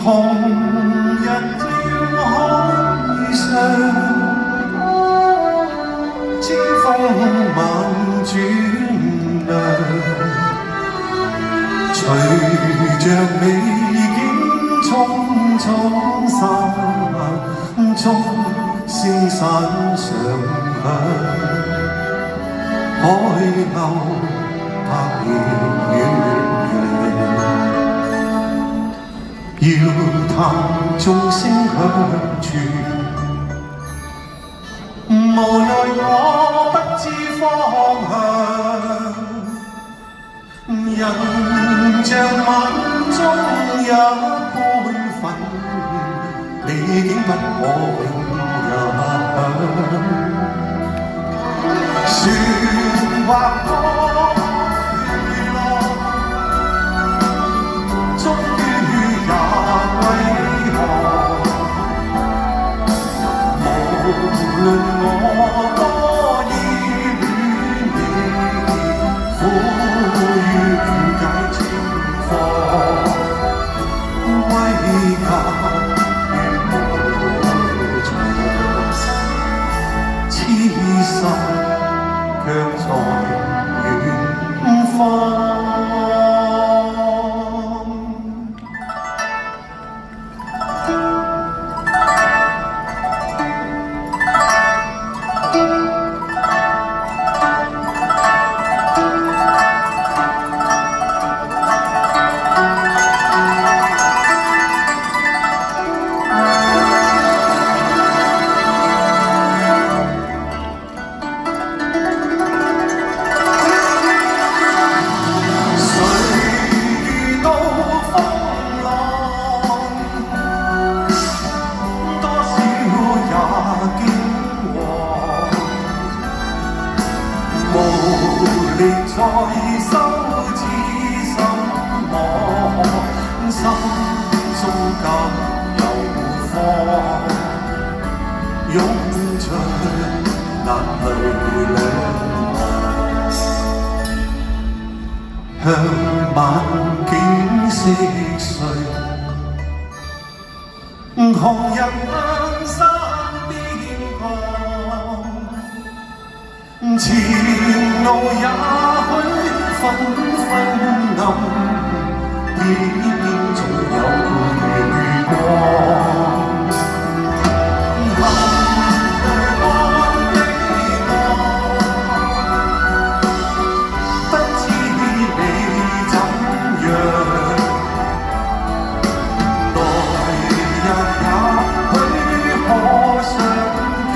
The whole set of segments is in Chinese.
紅日照海上，清風慢轉涼，隨着美景匆匆散，鐘聲散上響，海鷗拍翼遠揚。搖彈眾聲響處，無奈我不知方向，人像晚中一般粉，美景不可永日船劃過雨浪，終於也歸航。無論我多依戀你，苦於了解情況，歸家如無常，痴心卻在遠方。無力再收此心魔，心中更有慌，湧出眼淚兩行，向晚景色碎，紅日向山邊降。前路也許紛紛暗，偏偏總有月光。臨去安的我，不知你怎樣。來日也許可相見，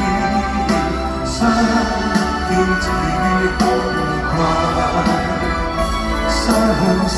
似空隙，相思。